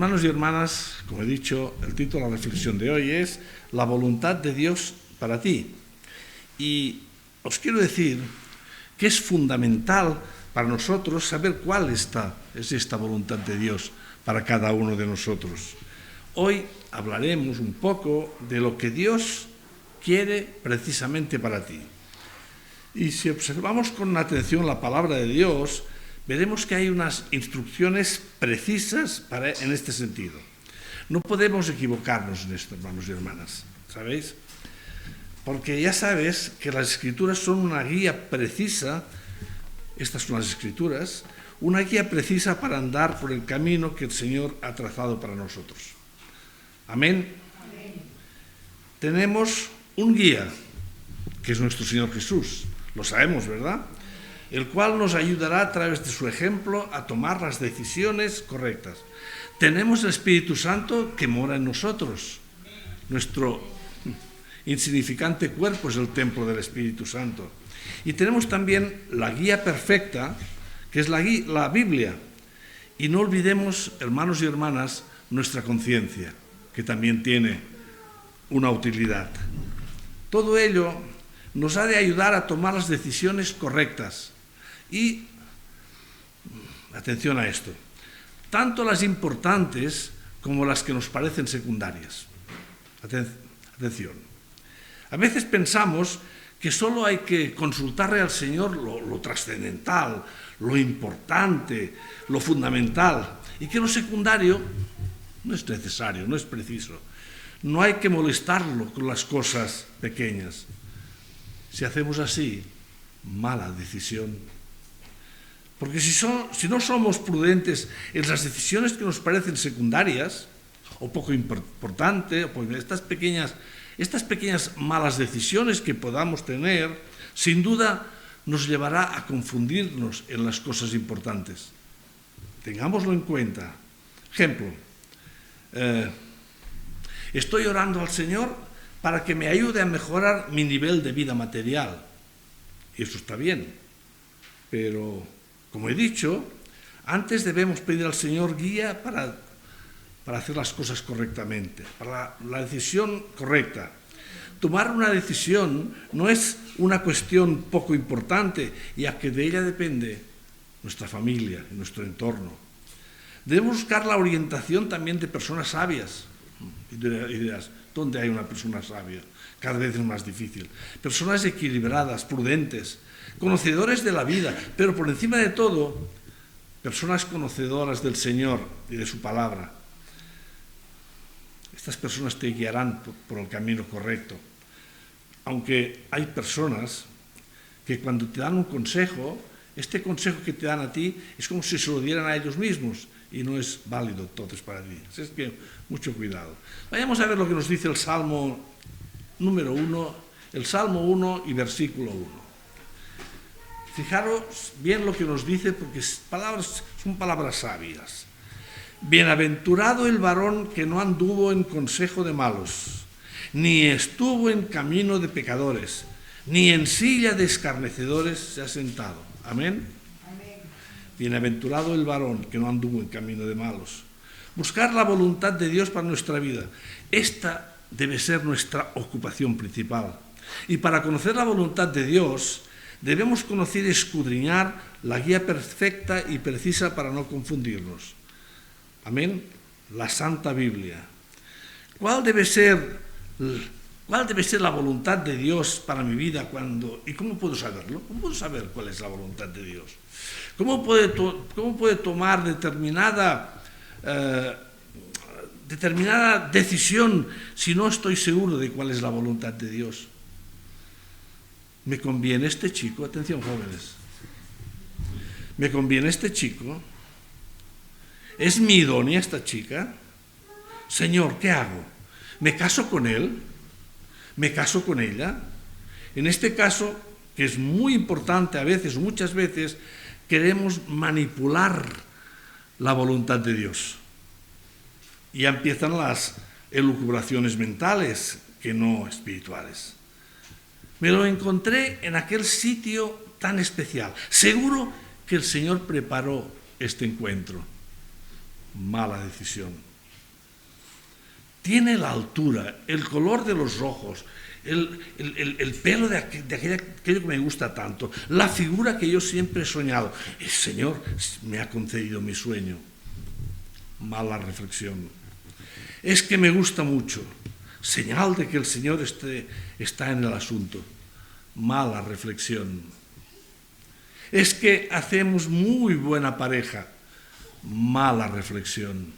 Hermanos y hermanas, como he dicho, el título de la reflexión de hoy es La voluntad de Dios para ti. Y os quiero decir que es fundamental para nosotros saber cuál es esta voluntad de Dios para cada uno de nosotros. Hoy hablaremos un poco de lo que Dios quiere precisamente para ti. Y si observamos con atención la palabra de Dios, veremos que hay unas instrucciones precisas en este sentido. No podemos equivocarnos en esto, hermanos y hermanas, ¿sabéis? Porque ya sabes que las Escrituras son una guía precisa, estas son las Escrituras, una guía precisa para andar por el camino que el Señor ha trazado para nosotros. Amén. Amén. Tenemos un guía, que es nuestro Señor Jesús, lo sabemos, ¿verdad?, el cual nos ayudará a través de su ejemplo a tomar las decisiones correctas. Tenemos el Espíritu Santo que mora en nosotros. Nuestro insignificante cuerpo es el templo del Espíritu Santo. Y tenemos también la guía perfecta, que es la Biblia. Y no olvidemos, hermanos y hermanas, nuestra conciencia, que también tiene una utilidad. Todo ello nos ha de ayudar a tomar las decisiones correctas. Y, atención a esto, tanto las importantes como las que nos parecen secundarias. Atención. A veces pensamos que solo hay que consultarle al Señor lo trascendental, lo importante, lo fundamental, y que lo secundario no es necesario, no es preciso. No hay que molestarlo con las cosas pequeñas. Si hacemos así, mala decisión. Porque si no somos prudentes en las decisiones que nos parecen secundarias, o poco importantes, estas pequeñas malas decisiones que podamos tener, sin duda nos llevará a confundirnos en las cosas importantes. Tengámoslo en cuenta. Ejemplo, estoy orando al Señor para que me ayude a mejorar mi nivel de vida material. Y eso está bien, pero, como he dicho, antes debemos pedir al Señor guía para hacer las cosas correctamente, para la decisión correcta. Tomar una decisión no es una cuestión poco importante, ya que de ella depende nuestra familia y nuestro entorno. Debemos buscar la orientación también de personas sabias. Y dirás, ¿dónde hay una persona sabia? Cada vez es más difícil. Personas equilibradas, prudentes, conocedores de la vida, pero por encima de todo, personas conocedoras del Señor y de su palabra. Estas personas te guiarán por el camino correcto. Aunque hay personas que cuando te dan un consejo, este consejo que te dan a ti es como si se lo dieran a ellos mismos y no es válido entonces para ti. Así es que mucho cuidado. Vayamos a ver lo que nos dice el Salmo número 1, el Salmo 1 y versículo 1. Fijaros bien lo que nos dice, porque son palabras sabias. Bienaventurado el varón que no anduvo en consejo de malos, ni estuvo en camino de pecadores, ni en silla de escarnecedores se ha sentado. Amén. Amén. Bienaventurado el varón que no anduvo en camino de malos. Buscar la voluntad de Dios para nuestra vida. Esta debe ser nuestra ocupación principal. Y para conocer la voluntad de Dios, debemos conocer y escudriñar la guía perfecta y precisa para no confundirnos. Amén. La Santa Biblia. ¿Cuál debe ser la voluntad de Dios para mi vida? ¿Y cómo puedo saberlo? ¿Cómo puedo saber cuál es la voluntad de Dios? ¿Cómo puede tomar determinada decisión si no estoy seguro de cuál es la voluntad de Dios? ¿Me conviene este chico? Atención, jóvenes. ¿Me conviene este chico? ¿Es mi idónea esta chica? Señor, ¿qué hago? ¿Me caso con él? ¿Me caso con ella? En este caso, que es muy importante a veces, muchas veces, queremos manipular la voluntad de Dios. Y ya empiezan las elucubraciones mentales, que no espirituales. Me lo encontré en aquel sitio tan especial. Seguro que el Señor preparó este encuentro. Mala decisión. tiene la altura, el color de los ojos, el pelo de aquello que me gusta tanto, la figura que yo siempre he soñado. El Señor me ha concedido mi sueño. Mala reflexión. Es que me gusta mucho. Señal de que el Señor está en el asunto. Mala reflexión. Es que hacemos muy buena pareja. Mala reflexión.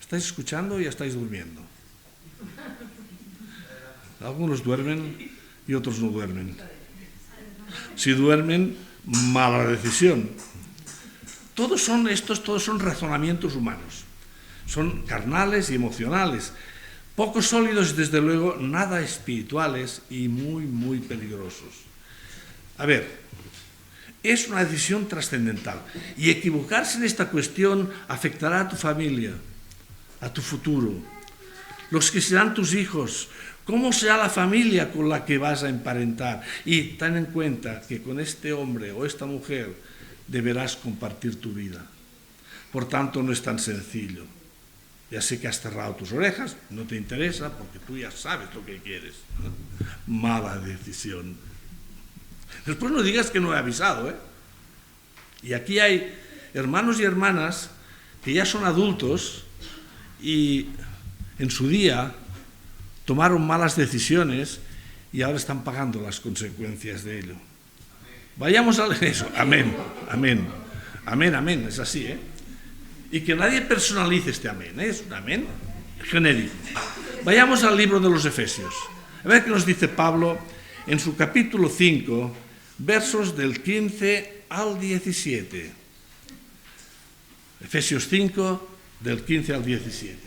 ¿Estáis escuchando o ya estáis durmiendo? Algunos duermen y otros no duermen. Si duermen, mala decisión. Todos son razonamientos humanos. Son carnales y emocionales. Poco sólidos, desde luego, nada espirituales y muy, muy peligrosos. A ver, es una decisión trascendental. Y equivocarse en esta cuestión afectará a tu familia, a tu futuro, los que serán tus hijos, cómo será la familia con la que vas a emparentar. Y ten en cuenta que con este hombre o esta mujer deberás compartir tu vida. Por tanto, no es tan sencillo. Ya sé que has cerrado tus orejas, no te interesa porque tú ya sabes lo que quieres. Mala decisión. Después no digas que no he avisado, ¿eh? Y aquí hay hermanos y hermanas que ya son adultos y en su día tomaron malas decisiones y ahora están pagando las consecuencias de ello. Vayamos a eso. Amén, amén, amén, amén, es así, ¿eh? Y que nadie personalice este amén, ¿eh? Es un amén genérico. Vayamos al libro de los Efesios. A ver qué nos dice Pablo en su capítulo 5, versos del 15 al 17. Efesios 5, del 15 al 17.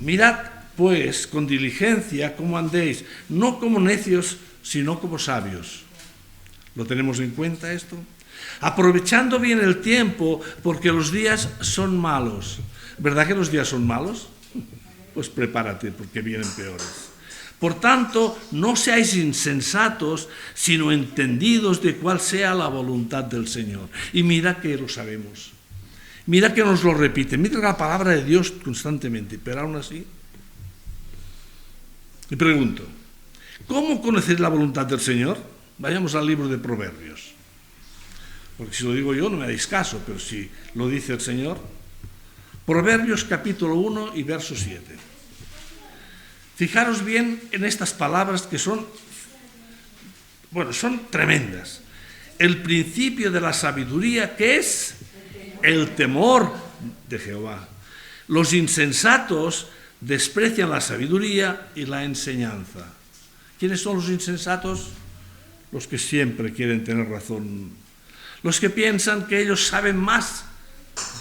Mirad, pues, con diligencia cómo andéis, no como necios, sino como sabios. ¿Lo tenemos en cuenta esto? Aprovechando bien el tiempo, porque los días son malos. ¿Verdad que los días son malos? Pues prepárate, porque vienen peores. Por tanto, no seáis insensatos, sino entendidos de cuál sea la voluntad del Señor. Y mira que lo sabemos. Mira que nos lo repite. Mira la palabra de Dios constantemente. Pero aún así, le pregunto, ¿cómo conocer la voluntad del Señor? Vayamos al libro de Proverbios. Porque si lo digo yo no me haréis caso, pero si lo dice el Señor. Proverbios capítulo 1 y verso 7. Fijaros bien en estas palabras que son tremendas. El principio de la sabiduría, que es el temor de Jehová. Los insensatos desprecian la sabiduría y la enseñanza. ¿Quiénes son los insensatos? Los que siempre quieren tener razón. Los que piensan que ellos saben más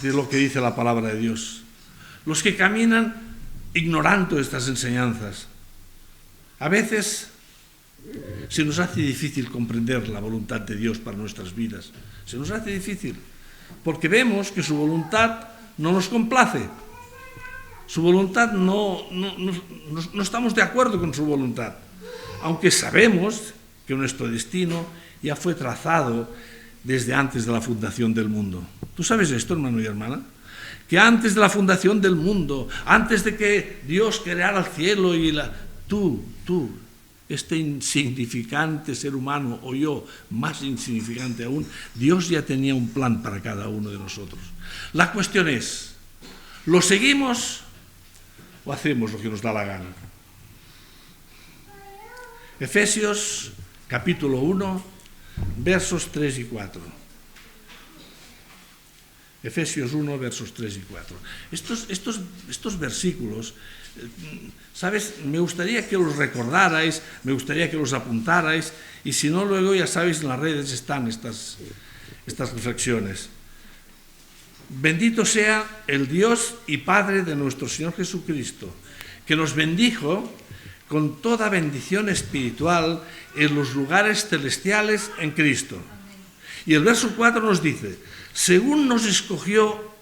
de lo que dice la palabra de Dios. Los que caminan ignorando estas enseñanzas. A veces se nos hace difícil comprender la voluntad de Dios para nuestras vidas. Se nos hace difícil porque vemos que su voluntad no nos complace. Su voluntad no estamos de acuerdo con su voluntad. Aunque sabemos que nuestro destino ya fue trazado desde antes de la fundación del mundo. ¿Tú sabes esto, hermano y hermana? Que antes de la fundación del mundo, antes de que Dios creara el cielo y tú, este insignificante ser humano, o yo, más insignificante aún, Dios ya tenía un plan para cada uno de nosotros. La cuestión es, ¿lo seguimos o hacemos lo que nos da la gana? Efesios capítulo 1, versos 3 y 4. Efesios 1, versos 3 y 4. Estos versículos, ¿sabes? Me gustaría que los recordarais, me gustaría que los apuntarais, y si no, luego ya sabéis, en las redes están estas reflexiones. Bendito sea el Dios y Padre de nuestro Señor Jesucristo, que nos bendijo con toda bendición espiritual en los lugares celestiales en Cristo. Y el verso 4 nos dice, según nos escogió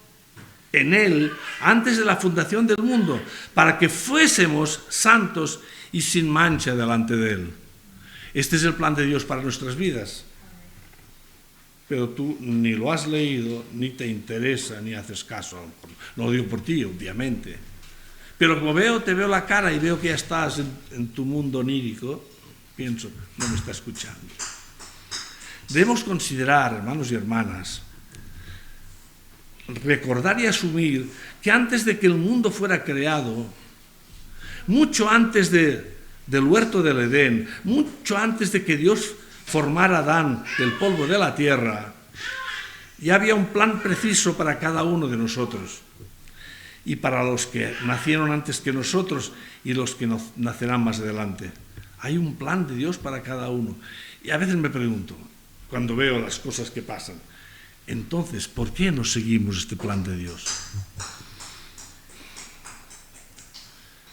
en Él antes de la fundación del mundo, para que fuésemos santos y sin mancha delante de Él. Este es el plan de Dios para nuestras vidas. pero tú ni lo has leído, ni te interesa, ni haces caso. No lo digo por ti, obviamente. Pero como te veo la cara y veo que ya estás en tu mundo onírico, pienso, no me está escuchando. Debemos considerar, hermanos y hermanas, recordar y asumir que antes de que el mundo fuera creado, mucho antes del huerto del Edén, mucho antes de que Dios formara a Adán del polvo de la tierra, ya había un plan preciso para cada uno de nosotros y para los que nacieron antes que nosotros y los que nacerán más adelante. Hay un plan de Dios para cada uno. Y a veces me pregunto, cuando veo las cosas que pasan, entonces, ¿por qué no seguimos este plan de Dios?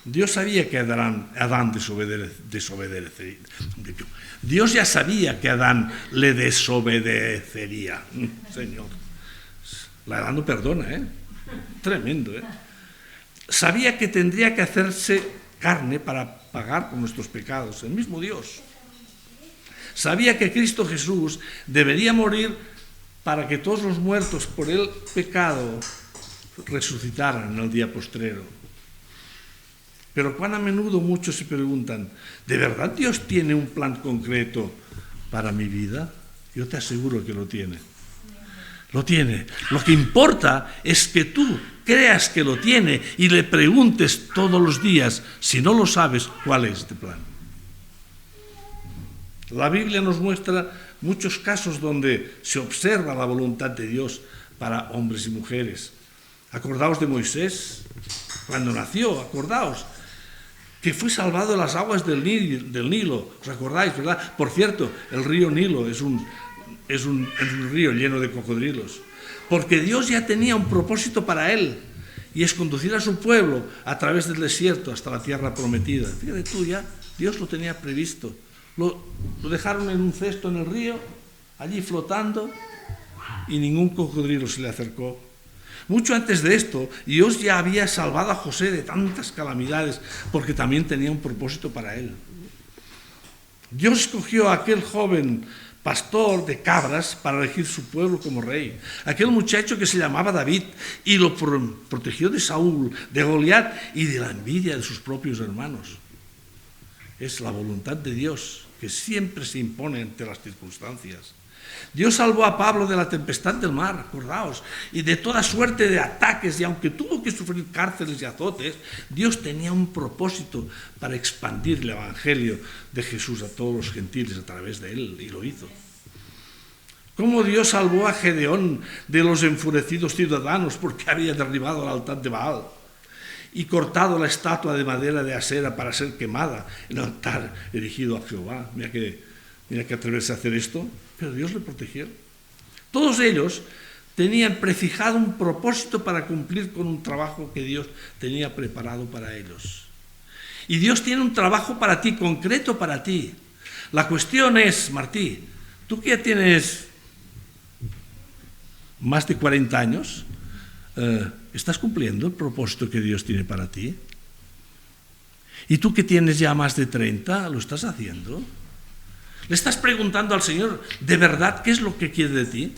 Dios sabía que Adán desobedecería. Dios ya sabía que Adán le desobedecería. Señor, la edad no perdona, ¿eh? Tremendo, ¿eh? Sabía que tendría que hacerse carne para pagar por nuestros pecados, el mismo Dios. Sabía que Cristo Jesús debería morir para que todos los muertos por el pecado resucitaran en el día postrero. Pero cuán a menudo muchos se preguntan, ¿de verdad Dios tiene un plan concreto para mi vida? Yo te aseguro que lo tiene. Lo tiene. Lo que importa es que tú creas que lo tiene y le preguntes todos los días, si no lo sabes, cuál es este plan. La Biblia nos muestra muchos casos donde se observa la voluntad de Dios para hombres y mujeres. Acordaos de Moisés, cuando nació, acordaos, que fue salvado de las aguas del Nilo. ¿Os acordáis, verdad? Por cierto, el río Nilo es un río lleno de cocodrilos. Porque Dios ya tenía un propósito para él, y es conducir a su pueblo a través del desierto hasta la tierra prometida. Fíjate tú, ya Dios lo tenía previsto. Lo dejaron en un cesto en el río, allí flotando, y ningún cocodrilo se le acercó. Mucho antes de esto, Dios ya había salvado a José de tantas calamidades, porque también tenía un propósito para él. Dios escogió a aquel joven pastor de cabras para elegir su pueblo como rey. Aquel muchacho que se llamaba David y lo protegió de Saúl, de Goliat y de la envidia de sus propios hermanos. Es la voluntad de Dios que siempre se impone ante las circunstancias. Dios salvó a Pablo de la tempestad del mar, acordaos, y de toda suerte de ataques, y aunque tuvo que sufrir cárceles y azotes, Dios tenía un propósito para expandir el evangelio de Jesús a todos los gentiles a través de él, y lo hizo. Cómo Dios salvó a Gedeón de los enfurecidos ciudadanos porque había derribado el altar de Baal y cortado la estatua de madera de Asera para ser quemada en el altar erigido a Jehová. Mira que atreverse a hacer esto, pero Dios le protegió. Todos ellos tenían prefijado un propósito para cumplir con un trabajo que Dios tenía preparado para ellos. Y Dios tiene un trabajo para ti, concreto para ti. La cuestión es, Martí, tú que ya tienes más de 40 años, ¿estás cumpliendo el propósito que Dios tiene para ti? ¿Y tú que tienes ya más de 30, lo estás haciendo? ¿Le estás preguntando al Señor de verdad qué es lo que quiere de ti?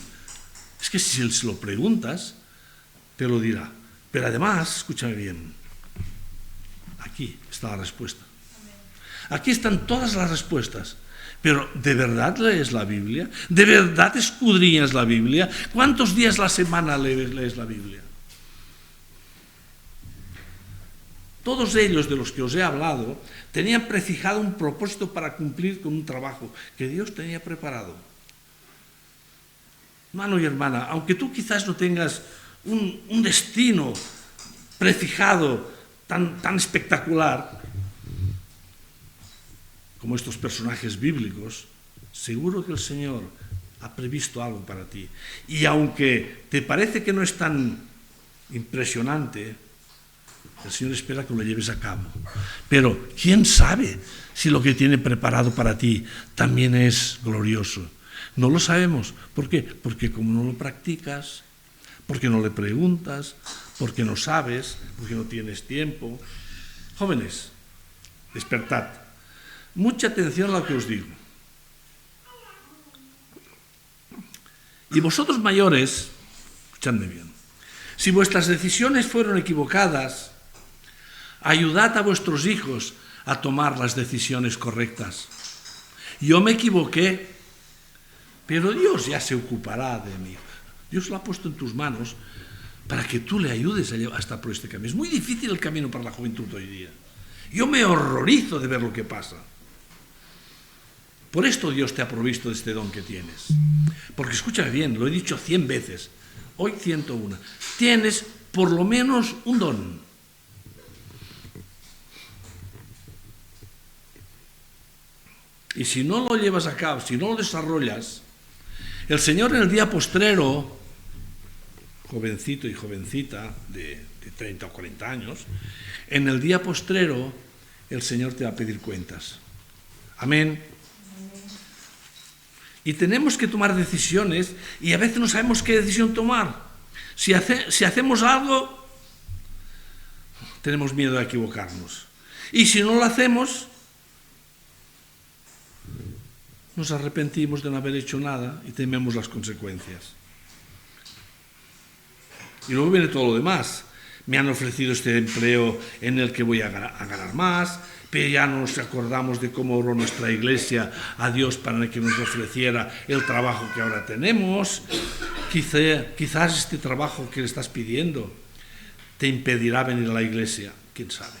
Es que si se lo preguntas, te lo dirá. Pero además, escúchame bien, aquí está la respuesta. Aquí están todas las respuestas. Pero ¿de verdad lees la Biblia? ¿De verdad escudriñas la Biblia? ¿Cuántos días a la semana lees la Biblia? Todos ellos de los que os he hablado tenían prefijado un propósito para cumplir con un trabajo que Dios tenía preparado. Hermano y hermana, aunque tú quizás no tengas un destino prefijado tan espectacular como estos personajes bíblicos, seguro que el Señor ha previsto algo para ti. Y aunque te parece que no es tan impresionante, el Señor espera que lo lleves a cabo. Pero ¿quién sabe si lo que tiene preparado para ti también es glorioso? No lo sabemos. ¿Por qué? Porque como no lo practicas, porque no le preguntas, porque no sabes, porque no tienes tiempo. Jóvenes, despertad. Mucha atención a lo que os digo. Y vosotros mayores, escuchadme bien, si vuestras decisiones fueron equivocadas, ayudad a vuestros hijos a tomar las decisiones correctas. Yo me equivoqué, pero Dios ya se ocupará de mí. Dios lo ha puesto en tus manos para que tú le ayudes a estar por este camino. Es muy difícil el camino para la juventud hoy día. Yo me horrorizo de ver lo que pasa. Por esto Dios te ha provisto de este don que tienes. Porque escúchame bien, lo he dicho 100 veces, hoy 101. Tienes por lo menos un don. Y si no lo llevas a cabo, si no lo desarrollas, el Señor en el día postrero, jovencito y jovencita de 30 o 40 años, en el día postrero el Señor te va a pedir cuentas. Amén. Y tenemos que tomar decisiones y a veces no sabemos qué decisión tomar. Si hacemos algo, tenemos miedo de equivocarnos. Y si no lo hacemos, nos arrepentimos de no haber hecho nada y tememos las consecuencias. Y luego viene todo lo demás. Me han ofrecido este empleo en el que voy a ganar más, pero ya nos acordamos de cómo oró nuestra iglesia a Dios para que nos ofreciera el trabajo que ahora tenemos. Quizás este trabajo que le estás pidiendo te impedirá venir a la iglesia, quién sabe.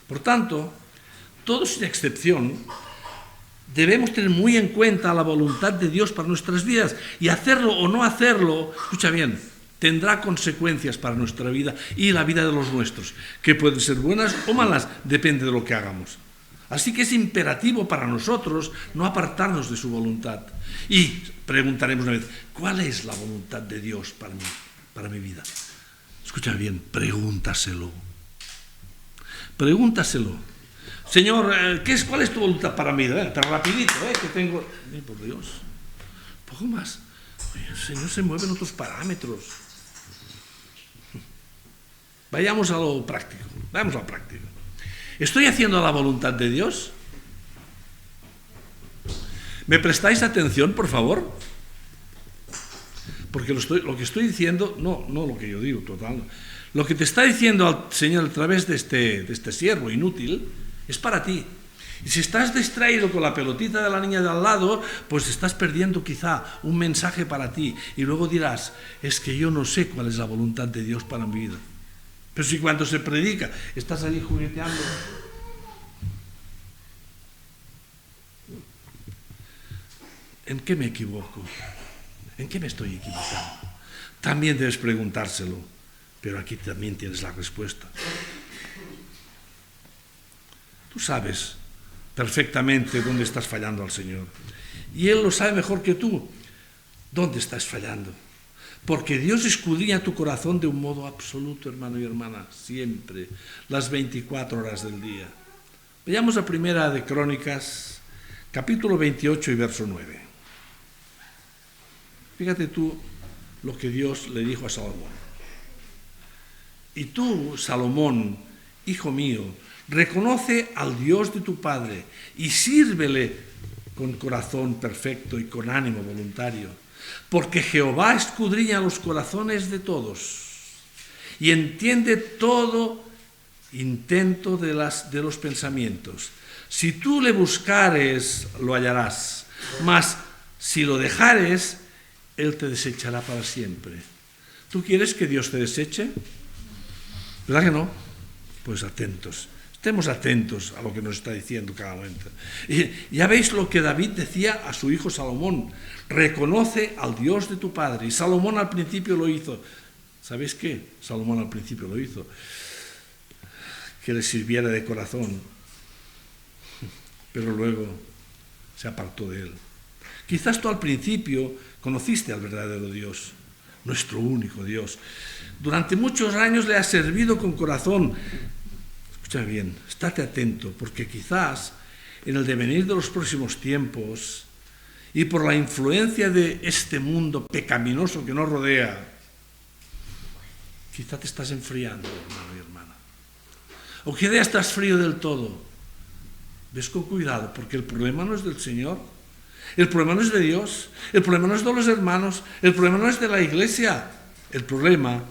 Por tanto, todos sin excepción, debemos tener muy en cuenta la voluntad de Dios para nuestras vidas y hacerlo o no hacerlo, escucha bien, tendrá consecuencias para nuestra vida y la vida de los nuestros, que pueden ser buenas o malas, depende de lo que hagamos. Así que es imperativo para nosotros no apartarnos de su voluntad. Y preguntaremos una vez, ¿cuál es la voluntad de Dios para mi vida? Escucha bien, pregúntaselo. Pregúntaselo. Señor, ¿cuál es tu voluntad para mi vida? Pero rapidito, que tengo... por Dios, un poco más. El Señor se mueve en otros parámetros. Vayamos a lo práctico. Vamos a lo práctico. ¿Estoy haciendo la voluntad de Dios? ¿Me prestáis atención, por favor? Porque lo que estoy diciendo, no lo que yo digo, total. Lo que te está diciendo al Señor a través de este siervo inútil es para ti. Y si estás distraído con la pelotita de la niña de al lado, pues estás perdiendo quizá un mensaje para ti. Y luego dirás, es que yo no sé cuál es la voluntad de Dios para mi vida. Pero si cuando se predica estás allí jugueteando. ¿En qué me equivoco? ¿En qué me estoy equivocando? También debes preguntárselo, pero aquí también tienes la respuesta. Tú sabes perfectamente dónde estás fallando al Señor. Y Él lo sabe mejor que tú. ¿Dónde estás fallando? Porque Dios escudriña tu corazón de un modo absoluto, hermano y hermana, siempre, las 24 horas del día. Veamos la primera de Crónicas, capítulo 28 y verso 9. Fíjate tú lo que Dios le dijo a Salomón. Y tú, Salomón, hijo mío, reconoce al Dios de tu Padre y sírvele con corazón perfecto y con ánimo voluntario. Porque Jehová escudriña los corazones de todos y entiende todo intento de los pensamientos. Si tú le buscares, lo hallarás, mas si lo dejares, Él te desechará para siempre. ¿Tú quieres que Dios te deseche? ¿Verdad que no? Pues atentos. Estemos atentos a lo que nos está diciendo cada momento. Y ya veis lo que David decía a su hijo Salomón. Reconoce al Dios de tu padre. Y Salomón al principio lo hizo. ¿Sabéis qué? Salomón al principio lo hizo. Que le sirviera de corazón. Pero luego se apartó de él. Quizás tú al principio conociste al verdadero Dios, nuestro único Dios. Durante muchos años le has servido con corazón. Escucha bien, estate atento, porque quizás en el devenir de los próximos tiempos y por la influencia de este mundo pecaminoso que nos rodea, quizás te estás enfriando, hermano y hermana. O que ya estás frío del todo. Ves con cuidado, porque el problema no es del Señor. El problema no es de Dios, el problema no es de los hermanos, el problema no es de la iglesia, el problema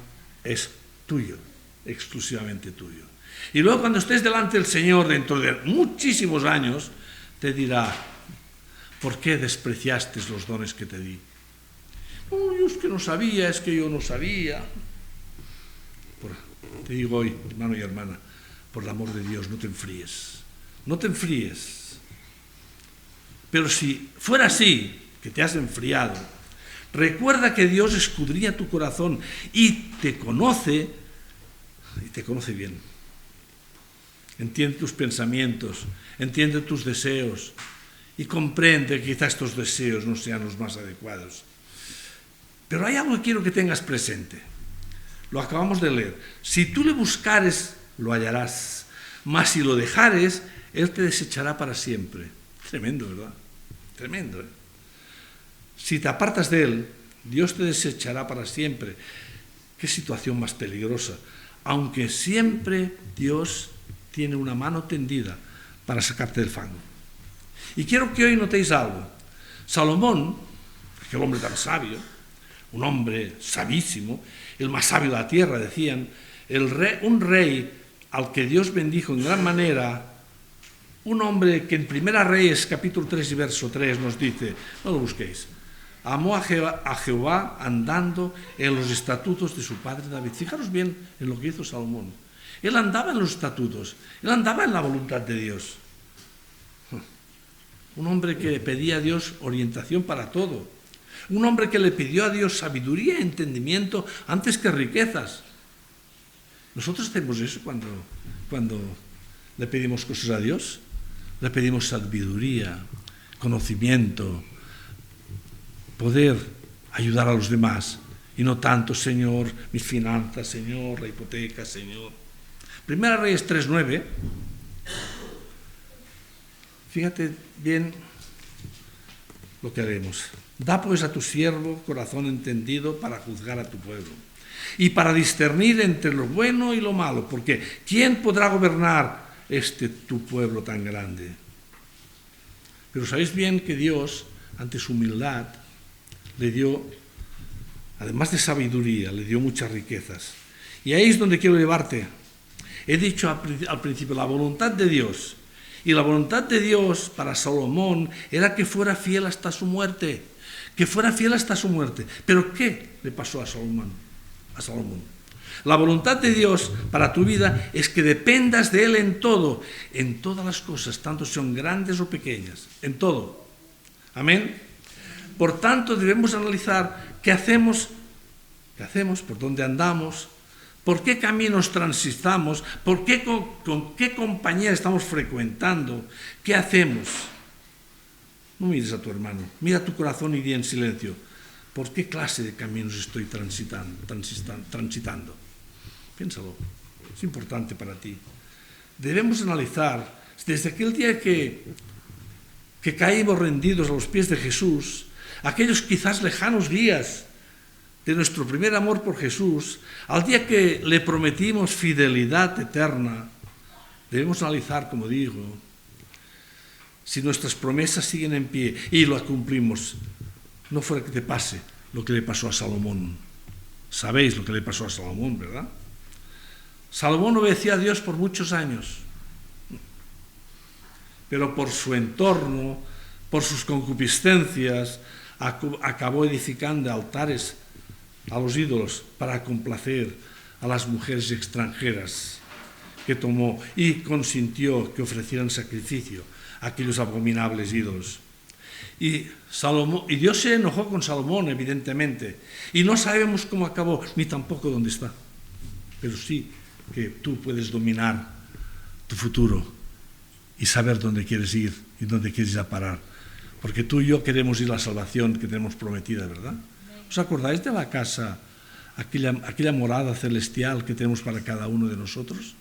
es tuyo, exclusivamente tuyo. Y luego cuando estés delante del Señor dentro de muchísimos años, te dirá, ¿por qué despreciaste los dones que te di? Oh, yo es que no sabía, es que yo no sabía. Te digo hoy, hermano y hermana, por el amor de Dios, no te enfríes. No te enfríes. Pero si fuera así, que te has enfriado, recuerda que Dios escudriña tu corazón y te conoce bien. Entiende tus pensamientos, entiende tus deseos y comprende que quizás estos deseos no sean los más adecuados. Pero hay algo que quiero que tengas presente. Lo acabamos de leer. Si tú le buscares, lo hallarás. Mas si lo dejares, Él te desechará para siempre. Tremendo, ¿verdad? Tremendo, ¿eh? Si te apartas de Él, Dios te desechará para siempre. Qué situación más peligrosa. Aunque siempre Dios tiene una mano tendida para sacarte del fango. Y quiero que hoy notéis algo. Salomón, aquel hombre tan sabio, un hombre sabísimo, el más sabio de la tierra, decían, un rey al que Dios bendijo en gran manera, un hombre que en Primera Reyes, capítulo 3 y verso 3 nos dice, no lo busquéis, amó a Jehová andando en los estatutos de su padre David. Fijaros bien en lo que hizo Salomón. Él andaba en los estatutos, él andaba en la voluntad de Dios. Un hombre que pedía a Dios orientación para todo. Un hombre que le pidió a Dios sabiduría y entendimiento antes que riquezas. Nosotros hacemos eso cuando le pedimos cosas a Dios. Le pedimos sabiduría, conocimiento, poder ayudar a los demás. Y no tanto, Señor, mis finanzas, Señor, la hipoteca, Señor. Primera Reyes 3:9. Fíjate bien lo que haremos. Da pues a tu siervo corazón entendido para juzgar a tu pueblo y para discernir entre lo bueno y lo malo, porque ¿quién podrá gobernar tu pueblo tan grande? Pero sabéis bien que Dios, ante su humildad, le dio, además de sabiduría, le dio muchas riquezas. Y ahí es donde quiero llevarte. He dicho al principio, la voluntad de Dios. Y la voluntad de Dios para Salomón era que fuera fiel hasta su muerte. Que fuera fiel hasta su muerte. ¿Pero qué le pasó a Salomón? La voluntad de Dios para tu vida es que dependas de Él en todo, en todas las cosas, tanto sean grandes o pequeñas, en todo. Amén. Por tanto, debemos analizar qué hacemos, por dónde andamos, por qué caminos transitamos, con qué compañía estamos frecuentando, qué hacemos. No mires a tu hermano, mira tu corazón y di en silencio, ¿por qué clase de caminos estoy transitando? Piénsalo, es importante para ti. Debemos analizar, desde aquel día que caímos rendidos a los pies de Jesús, aquellos quizás lejanos días de nuestro primer amor por Jesús, al día que le prometimos fidelidad eterna, debemos analizar, como digo, si nuestras promesas siguen en pie y las cumplimos, no fuera que te pase lo que le pasó a Salomón. Sabéis lo que le pasó a Salomón, ¿verdad? Salomón obedecía a Dios por muchos años, pero por su entorno, por sus concupiscencias, acabó edificando altares a los ídolos para complacer a las mujeres extranjeras que tomó y consintió que ofrecieran sacrificio a aquellos abominables ídolos. Y Dios se enojó con Salomón, evidentemente, y no sabemos cómo acabó, ni tampoco dónde está. Pero sí que tú puedes dominar tu futuro y saber dónde quieres ir y dónde quieres ir a parar. Porque tú y yo queremos ir a la salvación que tenemos prometida, ¿verdad? ¿Os acordáis de la casa, aquella morada celestial que tenemos para cada uno de nosotros?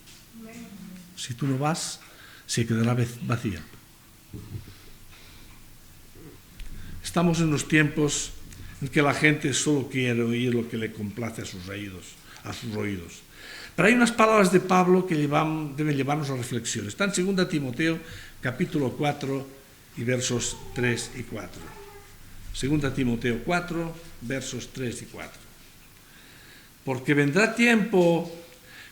Si tú no vas, se quedará vacía. Estamos en los tiempos en que la gente solo quiere oír lo que le complace a sus oídos. Pero hay unas palabras de Pablo que deben llevarnos a reflexión. Está en 2 Timoteo, capítulo 4, y versos 3 y 4. Segunda Timoteo 4, versos 3 y 4. Porque vendrá tiempo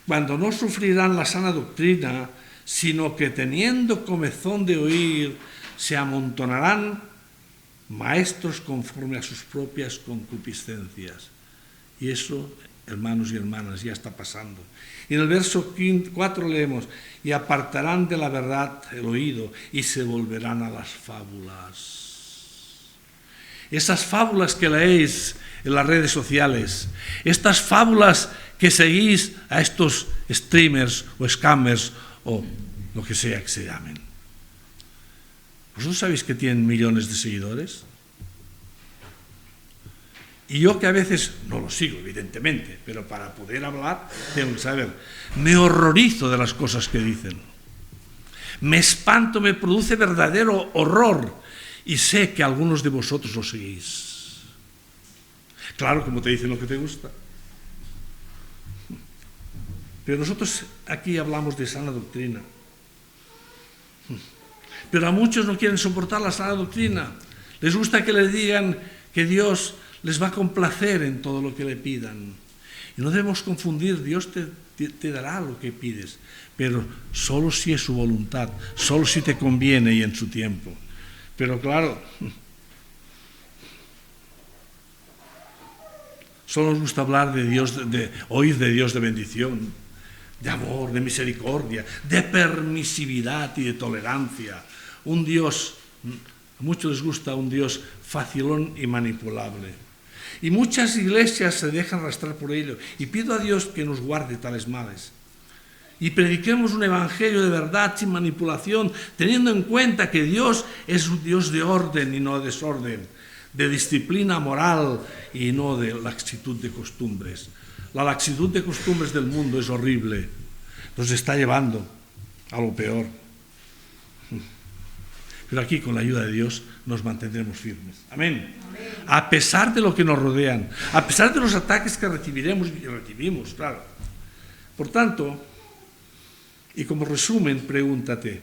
cuando no sufrirán la sana doctrina, sino que teniendo comezón de oír, se amontonarán maestros conforme a sus propias concupiscencias. Y eso, hermanos y hermanas, ya está pasando. Y en el verso 4 leemos, y apartarán de la verdad el oído y se volverán a las fábulas. Esas fábulas que leéis en las redes sociales, estas fábulas que seguís a estos streamers o scammers o lo que sea que se llamen. ¿Vosotros sabéis que tienen millones de seguidores? Y yo que a veces no lo sigo, evidentemente, pero para poder hablar tengo que saber. Me horrorizo de las cosas que dicen. Me espanto, me produce verdadero horror. Y sé que algunos de vosotros lo seguís. Claro, como te dicen lo que te gusta. Pero nosotros aquí hablamos de sana doctrina. Pero a muchos no quieren soportar la sana doctrina. Les gusta que les digan que Dios les va a complacer en todo lo que le pidan. Y no debemos confundir, Dios te dará lo que pides, pero solo si es su voluntad, solo si te conviene y en su tiempo. Pero claro, solo nos gusta hablar de Dios, oír de Dios de bendición, de amor, de misericordia, de permisividad y de tolerancia. Un Dios, a muchos les gusta un Dios facilón y manipulable. Y muchas iglesias se dejan arrastrar por ello. Y pido a Dios que nos guarde tales males. Y prediquemos un evangelio de verdad sin manipulación, teniendo en cuenta que Dios es un Dios de orden y no de desorden, de disciplina moral y no de laxitud de costumbres. La laxitud de costumbres del mundo es horrible. Nos está llevando a lo peor. Pero aquí, con la ayuda de Dios, nos mantendremos firmes. Amén. A pesar de lo que nos rodean, a pesar de los ataques que recibiremos y recibimos, claro. Por tanto, y como resumen, pregúntate,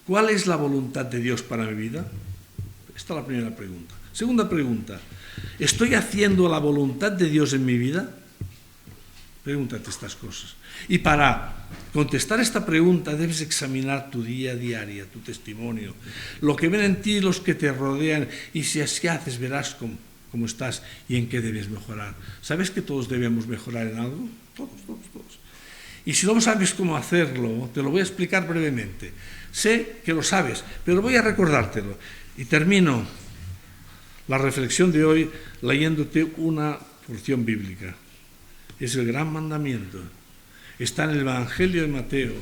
¿cuál es la voluntad de Dios para mi vida? Esta es la primera pregunta. Segunda pregunta, ¿estoy haciendo la voluntad de Dios en mi vida? Pregúntate estas cosas. Y para contestar esta pregunta debes examinar tu día a día, tu testimonio, lo que ven en ti los que te rodean, y si así haces verás cómo estás y en qué debes mejorar. ¿Sabes que todos debemos mejorar en algo? Todos. Y si no sabes cómo hacerlo, te lo voy a explicar brevemente. Sé que lo sabes, pero voy a recordártelo. Y termino la reflexión de hoy leyéndote una porción bíblica. Es el gran mandamiento. Está en el Evangelio de Mateo,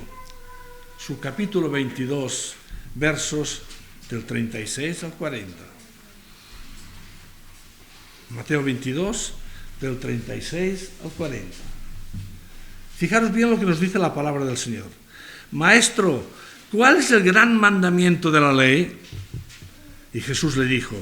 su capítulo 22, versos del 36 al 40. Mateo 22, del 36 al 40. Fijaros bien lo que nos dice la palabra del Señor. Maestro, ¿cuál es el gran mandamiento de la ley? Y Jesús le dijo,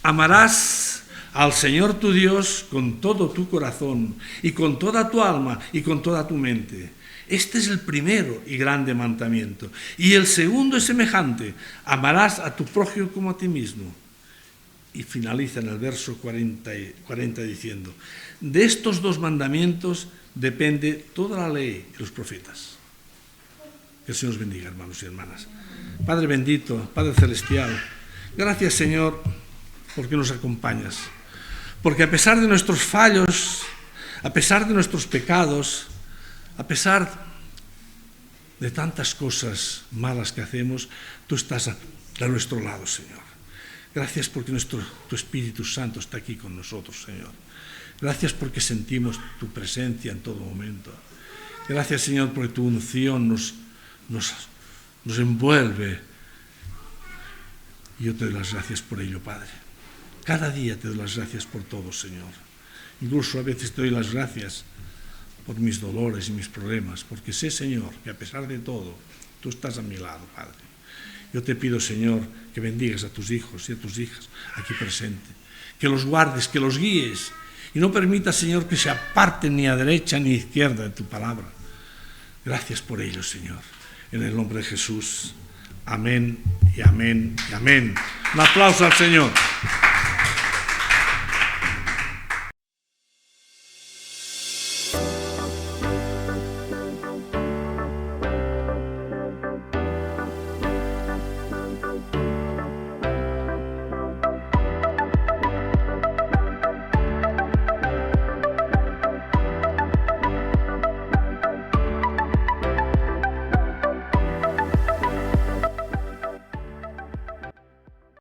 amarás al Señor tu Dios con todo tu corazón y con toda tu alma y con toda tu mente. Este es el primero y grande mandamiento. Y el segundo es semejante, amarás a tu prójimo como a ti mismo. Y finaliza en el verso 40 diciendo, de estos dos mandamientos depende toda la ley y los profetas. Que el Señor os bendiga, hermanos y hermanas. Padre bendito, Padre celestial, gracias, Señor, porque nos acompañas. Porque a pesar de nuestros fallos, a pesar de nuestros pecados, a pesar de tantas cosas malas que hacemos, tú estás a nuestro lado, Señor. Gracias porque tu Espíritu Santo está aquí con nosotros, Señor. Gracias porque sentimos tu presencia en todo momento. Gracias, Señor, porque tu unción nos envuelve. Y yo te doy las gracias por ello, Padre. Cada día te doy las gracias por todo, Señor. Incluso a veces te doy las gracias por mis dolores y mis problemas, porque sé, Señor, que a pesar de todo, tú estás a mi lado, Padre. Yo te pido, Señor, que bendigas a tus hijos y a tus hijas aquí presentes, que los guardes, que los guíes, y no permitas, Señor, que se aparten ni a derecha ni a izquierda de tu palabra. Gracias por ello, Señor. En el nombre de Jesús. Amén y amén y amén. Un aplauso al Señor.